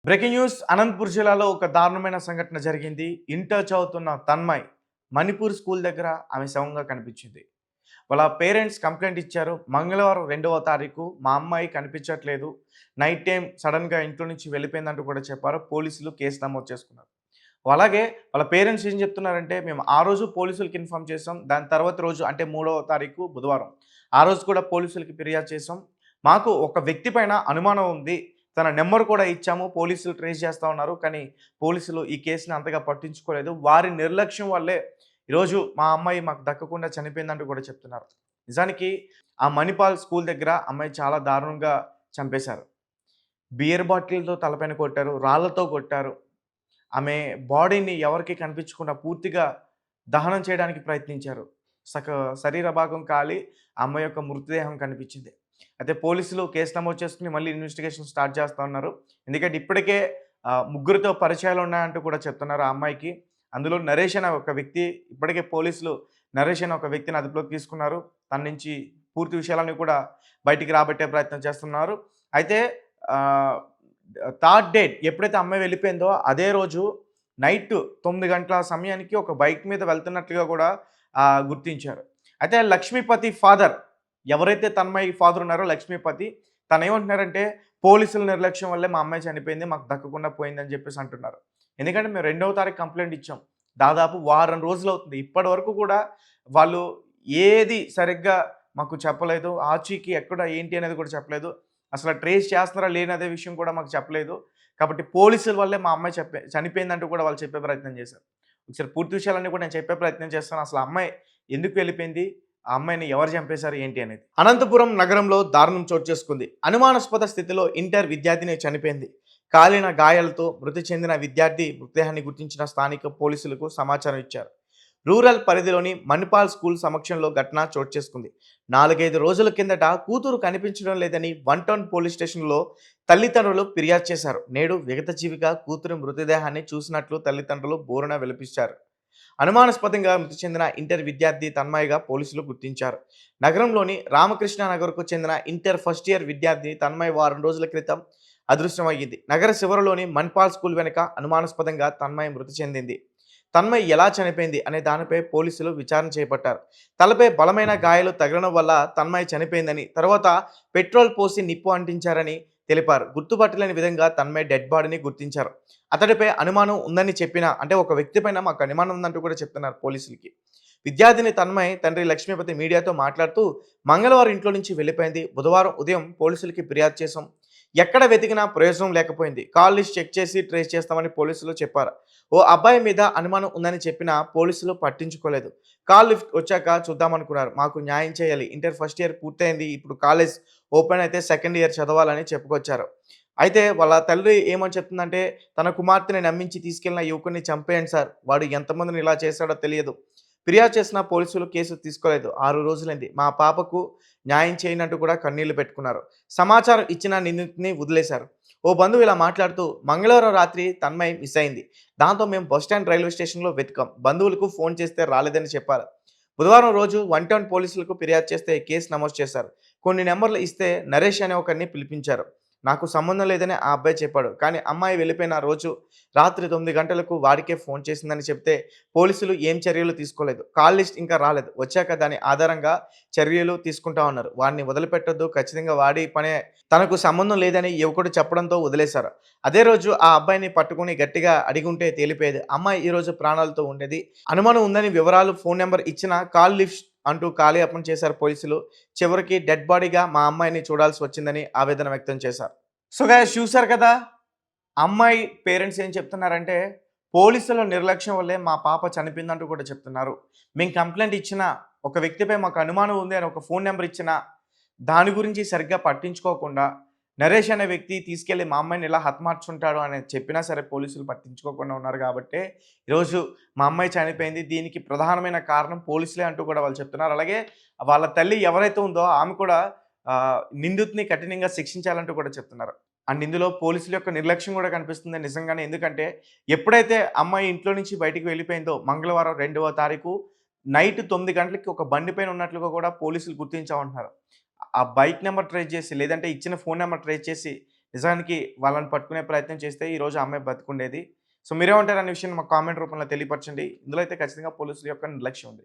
Breaking news Anantapur జిల్లాలో ఒక దారుణమైన సంఘటన జరిగింది. ఇంటర్ చదువుతున్న తన్మయ్ మణిపూర్ స్కూల్ దగ్గర ఆమె శవంగా కనిపించింది. వాళ్ళ పేరెంట్స్ కంప్లైంట్ ఇచ్చారు. మంగళవారం 2వ తారీఖు మా అమ్మాయి కనిపించట్లేదు. నైట్ టైమ్ సడన్‌గా ఇంట్లో నుంచి వెళ్ళిపోయిందంటూ కూడా చెప్పారు. పోలీసులు కేసు నమోదు చేసుకున్నారు. అలాగే వాళ్ళ పేరెంట్స్ ఏం చెప్తున్నారంటే, మేము ఆ రోజు పోలీసులకి ఇన్ఫార్మ్ చేసాం. దాని తర్వాత రోజు అంటే 3వ తారీఖు బుధవారం. ఆ రోజు కూడా పోలీసులకి ఫిర్యాదు చేసాం. మాకు ఒక వ్యక్తి పైన అనుమానం ఉంది. తన నంబర్ కూడా ఇచ్చాము. పోలీసులు ట్రేస్ చేస్తా ఉన్నారు. కానీ పోలీసులు ఈ కేసుని అంతగా పట్టించుకోలేదు. వారి నిర్లక్ష్యం వల్లే ఈరోజు మా అమ్మాయి మాకు దక్కకుండా చనిపోయిందంటూ కూడా చెప్తున్నారు. నిజానికి ఆ మణిపాల్ స్కూల్ దగ్గర అమ్మాయి చాలా దారుణంగా చంపేశారు. బియర్ బాటిల్‌తో తలపైన కొట్టారు. రాళ్ళతో కొట్టారు. ఆమె బాడీని ఎవరికీ కనిపించకుండా పూర్తిగా దహనం చేయడానికి ప్రయత్నించారు. సక శరీర భాగం కాలి ఆ అమ్మాయి యొక్క మృతదేహం కనిపించింది. అయితే పోలీసులు కేసు నమోదు చేసుకొని మళ్ళీ ఇన్వెస్టిగేషన్ స్టార్ట్ చేస్తా ఉన్నారు. ఎందుకంటే ఇప్పటికే ముగ్గురితో పరిచయాలు ఉన్నాయంటూ కూడా చెప్తున్నారు ఆ అమ్మాయికి. అందులో నరేష్ అనే ఒక వ్యక్తి ఇప్పటికే పోలీసులు నరేష్ అనే ఒక వ్యక్తిని అదుపులోకి తీసుకున్నారు. తన నుంచి పూర్తి విషయాలన్నీ కూడా బయటికి రాబట్టే ప్రయత్నం చేస్తున్నారు. అయితే ఆహ్, థర్డ్ డేట్ ఎప్పుడైతే అమ్మాయి వెళ్ళిపోయిందో అదే రోజు నైట్ 9 గంటల సమయానికి ఒక బైక్ మీద వెళ్తున్నట్లుగా కూడా గుర్తించారు. అయితే లక్ష్మీపతి ఫాదర్ ఎవరైతే తన్మయి ఫాదర్ ఉన్నారో లక్ష్మీపతి తనేమంటున్నారంటే, పోలీసుల నిర్లక్ష్యం వల్లే మా అమ్మాయి చనిపోయింది. మాకు దక్కకుండా పోయిందని చెప్పేసి అంటున్నారు. ఎందుకంటే మేము 2వ తారీఖు కంప్లెయింట్ ఇచ్చాం. దాదాపు వారం రోజులవుతుంది. ఇప్పటివరకు కూడా వాళ్ళు ఏది సరిగ్గా మాకు చెప్పలేదు. ఆచూకీ ఎక్కడ ఏంటి అనేది కూడా చెప్పలేదు. అసలు ట్రేస్ చేస్తున్నారా లేనదే విషయం కూడా మాకు చెప్పలేదు. కాబట్టి పోలీసుల వల్లే మా అమ్మాయి చనిపోయిందంటూ కూడా వాళ్ళు చెప్పే ప్రయత్నం చేశారు. ఒకసారి పూర్తి విషయాలన్నీ కూడా నేను చెప్పే ప్రయత్నం చేస్తాను. అసలు ఆ అమ్మాయి ఎందుకు వెళ్ళిపోయింది? ఆ అమ్మాయిని ఎవరు చంపేశారు ఏంటి అనేది. అనంతపురం నగరంలో దారుణం చోటు చేసుకుంది. అనుమానాస్పద స్థితిలో ఇంటర్ విద్యార్థిని చనిపోయింది. కాలిన గాయాలతో మృతి చెందిన విద్యార్థి మృతదేహాన్ని గుర్తించిన స్థానిక పోలీసులకు సమాచారం ఇచ్చారు. రూరల్ పరిధిలోని మణిపాల్ స్కూల్ సమక్షంలో ఘటన చోటు చేసుకుంది. 4-5 రోజుల కిందట కూతురు కనిపించడం లేదని 1 టౌన్ పోలీస్ స్టేషన్లో తల్లిదండ్రులు ఫిర్యాదు చేశారు. నేడు విగతజీవిగా కూతురు మృతదేహాన్ని చూసినట్లు తల్లిదండ్రులు బోరున విలపిస్తారు. అనుమానాస్పదంగా మృతి చెందిన ఇంటర్ విద్యార్థి తన్మయ్యగా పోలీసులు గుర్తించారు. నగరంలోని రామకృష్ణ నగర్కు చెందిన ఇంటర్ ఫస్ట్ ఇయర్ విద్యార్థి తన్మయ్ వారం రోజుల క్రితం అదృశ్యమయ్యింది. నగర శివారులోని మణిపాల్ స్కూల్ వెనుక అనుమానాస్పదంగా తన్మయ్ మృతి చెందింది. తన్మయ్ ఎలా చనిపోయింది అనే దానిపై పోలీసులు విచారణ చేపట్టారు. తలపై బలమైన గాయాలు తగలడం వల్ల తన్మయ్ చనిపోయిందని, తర్వాత పెట్రోల్ పోసి నిప్పు అంటించారని తెలిపారు. గుర్తుపట్టలేని విధంగా తన్మయ్ డెడ్ బాడీని గుర్తించారు. అతడిపై అనుమానం ఉందని చెప్పిన అంటే ఒక వ్యక్తి పైన మాకు అనుమానం ఉందంటూ కూడా చెప్తున్నారు పోలీసులకి. విద్యార్థిని తన్మయ్ తండ్రి లక్ష్మీపతి మీడియాతో మాట్లాడుతూ మంగళవారం ఇంట్లో నుంచి వెళ్ళిపోయింది. బుధవారం ఉదయం పోలీసులకి ఫిర్యాదు చేశాం. ఎక్కడ వెతికినా ప్రయోజనం లేకపోయింది. కాల్ లిస్ట్ చెక్ చేసి ట్రేస్ చేస్తామని పోలీసులు చెప్పారు. ఓ అబ్బాయి మీద అనుమానం ఉందని చెప్పినా పోలీసులు పట్టించుకోలేదు. కాల్ లిఫ్ట్ వచ్చాక చూద్దామనుకున్నారు. మాకు న్యాయం చేయాలి. ఇంటర్ ఫస్ట్ ఇయర్ పూర్తయింది. ఇప్పుడు కాలేజ్ ఓపెన్ అయితే సెకండ్ ఇయర్ చదవాలని చెప్పుకొచ్చారు. అయితే వాళ్ళ తల్లి ఏమని చెప్తుందంటే, తన కుమార్తెని నమ్మించి తీసుకెళ్లిన యువకుడిని చంపేయండి సార్. వాడు ఎంతమందిని ఇలా చేశాడో తెలియదు. ఫిర్యాదు చేసిన పోలీసులు కేసు తీసుకోలేదు. 6 రోజులైంది. మా పాపకు న్యాయం చేయనట్టు కూడా కన్నీళ్లు పెట్టుకున్నారు. సమాచారం ఇచ్చిన నిందితుడిని వదిలేశారు. ఓ బంధువు ఇలా మాట్లాడుతూ, మంగళవారం రాత్రి తన్మయ్ మిస్ అయింది. దాంతో మేము బస్టాండ్ రైల్వే స్టేషన్లో వెతికాం. బంధువులకు ఫోన్ చేస్తే రాలేదని చెప్పారు. బుధవారం రోజు 1 టౌన్ పోలీసులకు ఫిర్యాదు చేస్తే కేసు నమోదు చేశారు. కొన్ని నెంబర్లు ఇస్తే నరేష్ అనే ఒకరిని పిలిపించారు. నాకు సంబంధం లేదని ఆ అబ్బాయి చెప్పాడు. కానీ అమ్మాయి వెళ్ళిపోయిన రోజు రాత్రి 9 గంటలకు వాడికే ఫోన్ చేసిందని చెప్తే పోలీసులు ఏం చర్యలు తీసుకోలేదు. కాల్ లిస్ట్ ఇంకా రాలేదు. వచ్చాక దాని ఆధారంగా చర్యలు తీసుకుంటా ఉన్నారు. వాడిని వదిలిపెట్టొద్దు, ఖచ్చితంగా వాడి పనే, తనకు సంబంధం లేదని యువకుడు చెప్పడంతో వదిలేశారు. అదే రోజు ఆ అబ్బాయిని పట్టుకుని గట్టిగా అడిగుంటే తేలిపోయేది. అమ్మాయి ఈ రోజు ప్రాణాలతో ఉండేది. అనుమానం ఉందని వివరాలు, ఫోన్ నెంబర్ ఇచ్చిన కాల్ లిస్ట్ అంటూ కాలయాపన చేశారు పోలీసులు. చివరికి డెడ్ బాడీగా మా అమ్మాయిని చూడాల్సి వచ్చిందని ఆవేదన వ్యక్తం చేశారు. సో గైస్ చూసారు కదా, అమ్మాయి పేరెంట్స్ ఏం చెప్తున్నారంటే, పోలీసుల నిర్లక్ష్యం వల్లే మా పాప చనిపోయిందంటూ కూడా చెప్తున్నారు. మేము కంప్లైంట్ ఇచ్చినా, ఒక వ్యక్తిపై మాకు అనుమానం ఉంది అని ఒక ఫోన్ నెంబర్ ఇచ్చినా, దాని గురించి సరిగ్గా పట్టించుకోకుండా నరేష్ అనే వ్యక్తి తీసుకెళ్ళి మా అమ్మాయిని ఇలా హతమార్చుంటాడు అని చెప్పినా సరే పోలీసులు పట్టించుకోకుండా ఉన్నారు కాబట్టి ఈరోజు మా అమ్మాయి చనిపోయింది. దీనికి ప్రధానమైన కారణం పోలీసులే అంటూ కూడా వాళ్ళు చెప్తున్నారు. అలాగే వాళ్ళ తల్లి ఎవరైతే ఉందో ఆమె కూడా నిందితుని కఠినంగా శిక్షించాలంటూ కూడా చెప్తున్నారు. అండ్ ఇందులో పోలీసుల యొక్క నిర్లక్ష్యం కూడా కనిపిస్తుంది నిజంగానే. ఎందుకంటే ఎప్పుడైతే అమ్మాయి ఇంట్లో నుంచి బయటికి వెళ్ళిపోయిందో మంగళవారం 2వ తారీఖు నైట్ 9 గంటలకి ఒక బండి పైన ఉన్నట్లుగా కూడా పోలీసులు గుర్తించామంటున్నారు. ఆ బైక్ నెంబర్ ట్రేస్ చేసి లేదంటే ఇచ్చిన ఫోన్ నెంబర్ ట్రేస్ చేసి నిజానికి వాళ్ళని పట్టుకునే ప్రయత్నం చేస్తే ఈరోజు ఆ అమ్మాయి బతికుండేది. సో మీరేమంటారు అనే విషయాన్ని మాకు కామెంట్ రూపంలో తెలియపరచండి. ఇందులో అయితే ఖచ్చితంగా పోలీసుల యొక్క నిర్లక్ష్యం ఉంది.